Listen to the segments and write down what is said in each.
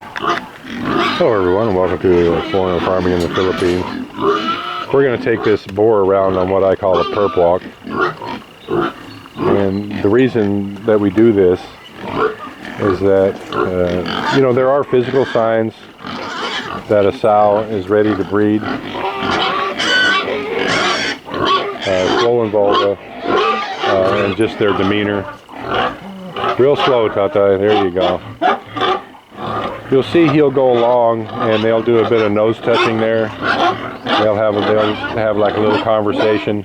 Hello everyone, welcome to Exploring Farming in the Philippines. We're going to take this boar around on what I call a perp walk. And the reason that we do this is that, there are physical signs that a sow is ready to breed. Swollen vulva, and just their demeanor. Real slow, Tata, there you go. You'll see he'll go along and they'll do a bit of nose touching there. They'll have like a little conversation.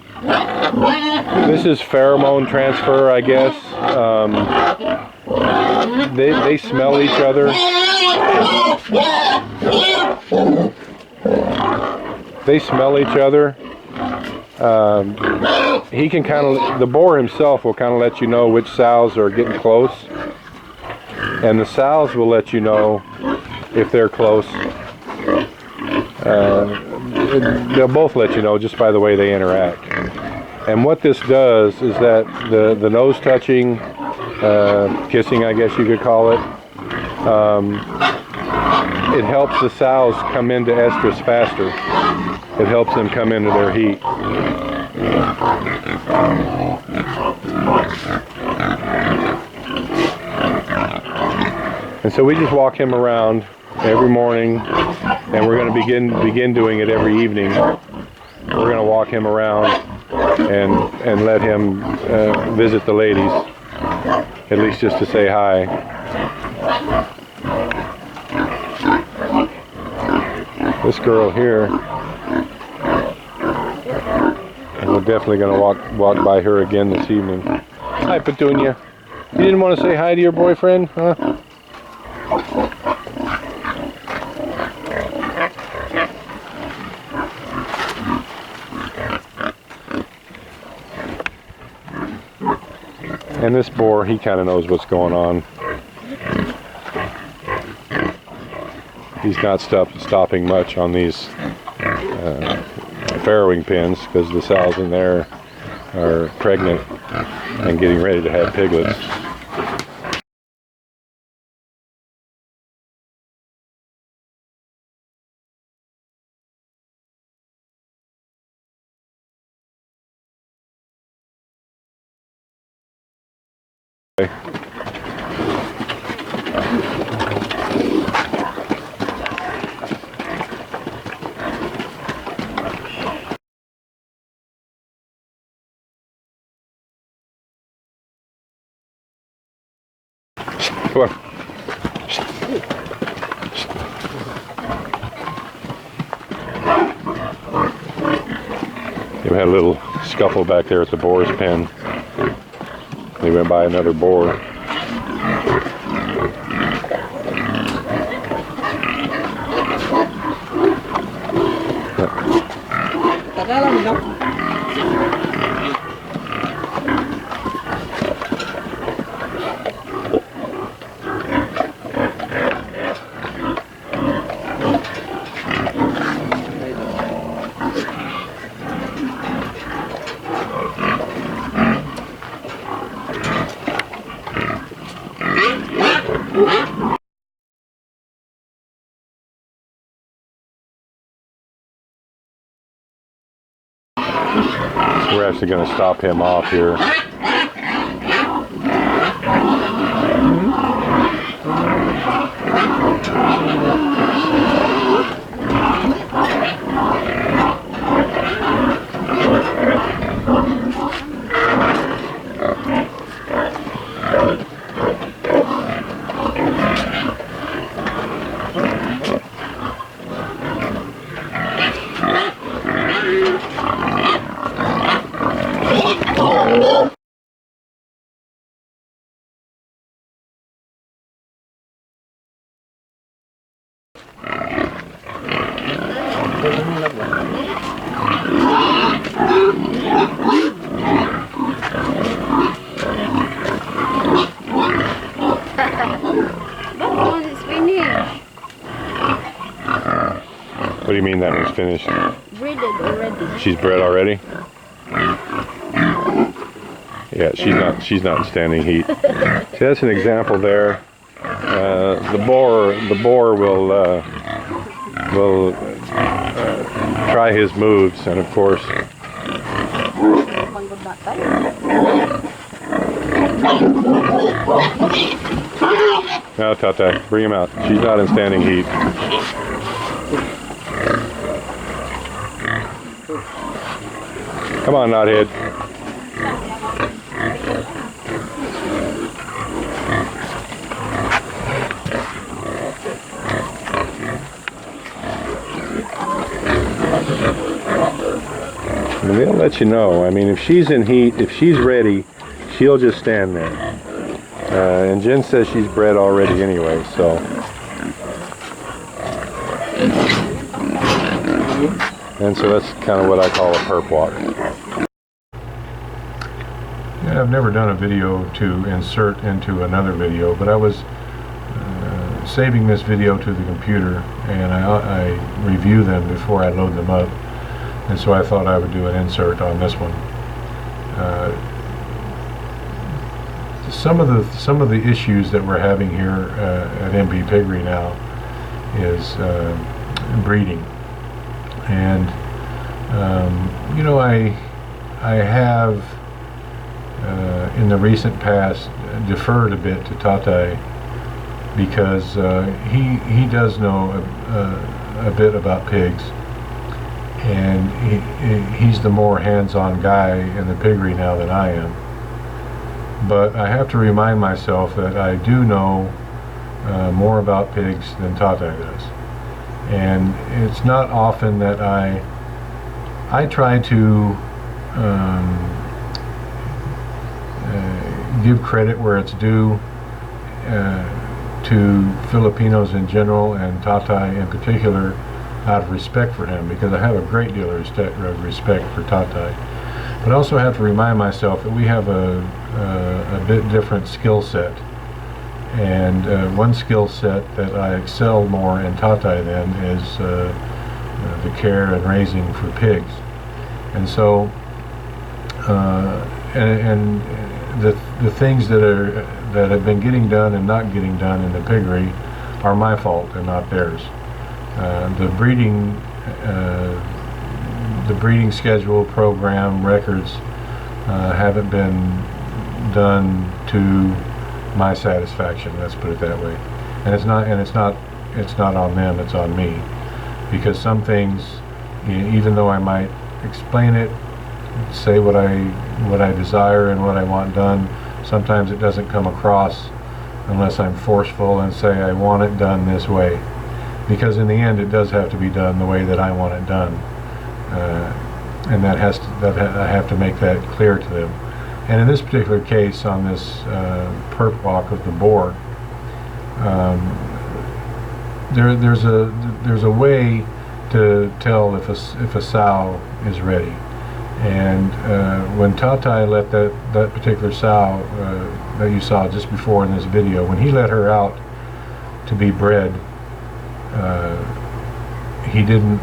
This is pheromone transfer, I guess. They smell each other. They smell each other. He can the boar himself will kind of let you know which sows are getting close. And the sows will let you know if they're close. They'll both let you know just by the way they interact. And what this does is that the nose touching, kissing I guess you could call it, it helps the sows come into estrus faster. It helps them come into their heat. And so we just walk him around every morning, and we're going to begin doing it every evening. We're going to walk him around and let him visit the ladies, at least just to say hi. This girl here, we're definitely going to walk by her again this evening. Hi, Petunia. You didn't want to say hi to your boyfriend, huh? And this boar, he kind of knows what's going on. He's not stopping much on these farrowing pens because the sows in there are pregnant and getting ready to have piglets. Come on. We had a little scuffle back there at the boar's pen. They went by another boar. We're actually going to stop him off here. What do you mean that one's finished? Breaded already. She's bred already? Yeah, she's not standing heat. See, that's an example there the boar will try his moves, and of course. Now, Tata, bring him out. She's not in standing heat. Come on, knothead. And they'll let you know. I mean, if she's in heat, if she's ready, she'll just stand there. And Jen says she's bred already anyway, so. And so that's kind of what I call a perp walk. Yeah, I've never done a video to insert into another video, but I was saving this video to the computer, and I review them before I load them up. And so I thought I would do an insert on this one. Some of the issues that we're having here at MP Piggery now is breeding, and you know, I have in the recent past deferred a bit to Tatai because he does know a bit about pigs. And he's the more hands-on guy in the piggery now than I am. But I have to remind myself that I do know more about pigs than Tata does. And it's not often that I try to give credit where it's due to Filipinos in general and Tata in particular, out of respect for him, because I have a great deal of respect for Tatai. But I also have to remind myself that we have a bit different skill set. And one skill set that I excel more in Tatai than is the care and raising for pigs. And so, and the things that have been getting done and not getting done in the piggery are my fault and not theirs. The breeding schedule, program, records haven't been done to my satisfaction. Let's put it that way. And it's not on them. It's on me, because some things, even though I might explain it, say what I desire and what I want done, sometimes it doesn't come across unless I'm forceful and say I want it done this way. Because in the end, it does have to be done the way that I want it done, and I have to make that clear to them. And in this particular case, on this perp walk of the boar, there's a way to tell if a sow is ready. And when Tatai let that particular sow that you saw just before in this video, when he let her out to be bred, he didn't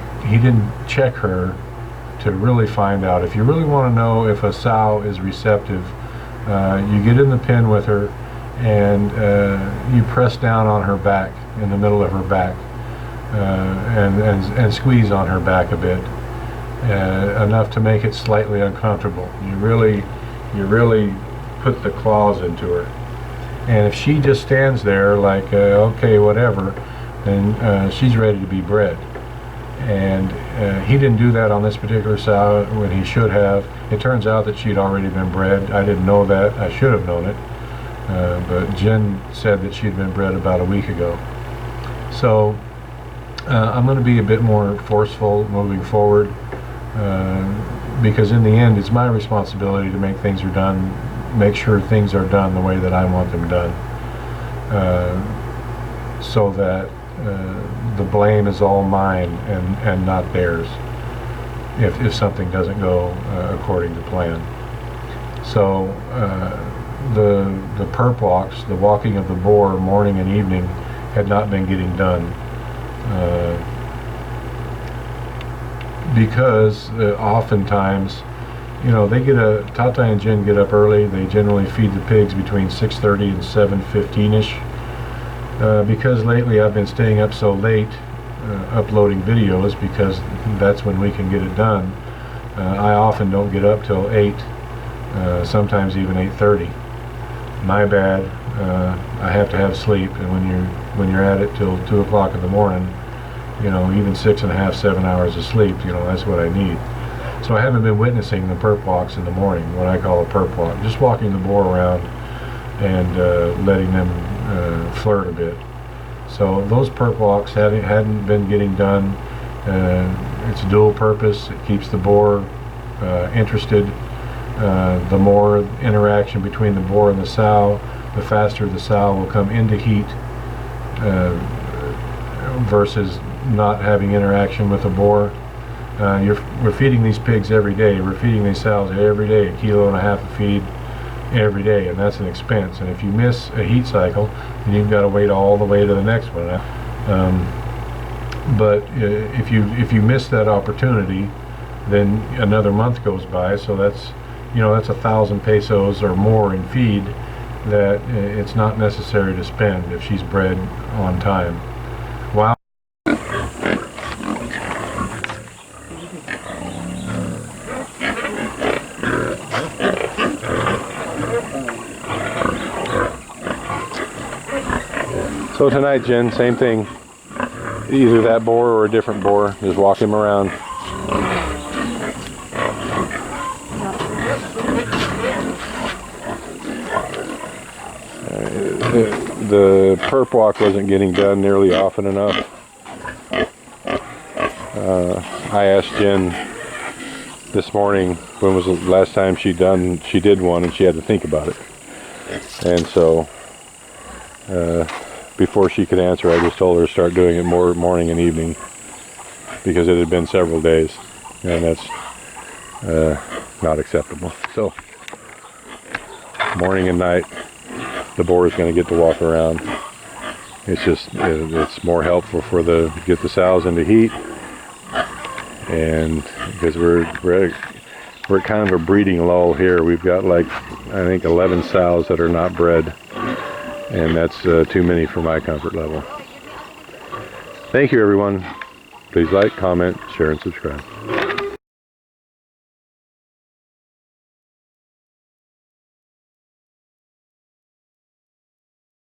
check her to really find out. If you really want to know if a sow is receptive, you get in the pen with her and you press down on her back, in the middle of her back, and squeeze on her back a bit, enough to make it slightly uncomfortable. You really put the claws into her. And if she just stands there like, okay, whatever, then she's ready to be bred. And he didn't do that on this particular sow when he should have. It turns out that she'd already been bred. I didn't know that. I should have known it. But Jen said that she'd been bred about a week ago. So I'm going to be a bit more forceful moving forward, because in the end it's my responsibility to make sure things are done the way that I want them done, so that the blame is all mine and not theirs if something doesn't go according to plan. So the perp walks, the walking of the boar morning and evening, had not been getting done because oftentimes, you know, Tata and Jen get up early. They generally feed the pigs between 6:30 and 7:15ish. Because lately I've been staying up so late uploading videos, because that's when we can get it done. I often don't get up till 8, sometimes even 8:30. My bad. I have to have sleep, and when you're at it till 2 o'clock in the morning, you know, even 6.5, 7 hours of sleep, you know, that's what I need. So I haven't been witnessing the perp walks in the morning, what I call a perp walk, just walking the boar around and letting them flirt a bit. So those perp walks hadn't been getting done. It's dual purpose. It keeps the boar interested. The more interaction between the boar and the sow, the faster the sow will come into heat, versus not having interaction with the boar. We're feeding these pigs every day. We're feeding these sows every day, 1.5 kilos of feed every day, and that's an expense. And if you miss a heat cycle, then you've got to wait all the way to the next one. But if you miss that opportunity, then another month goes by. So that's 1,000 pesos or more in feed that it's not necessary to spend if she's bred on time. Wow. So tonight, Jen, same thing. Either that boar or a different boar. Just walk him around. The perp walk wasn't getting done nearly often enough. I asked Jen this morning when was the last time she did one, and she had to think about it. And so before she could answer, I just told her to start doing it more morning and evening, because it had been several days, and that's not acceptable. So morning and night, the boar is going to get to walk around. It's more helpful for get the sows into heat, and because we're at kind of a breeding lull here. We've got like, I think, 11 sows that are not bred, and that's too many for my comfort level. Thank you, everyone. Please like, comment, share, and subscribe.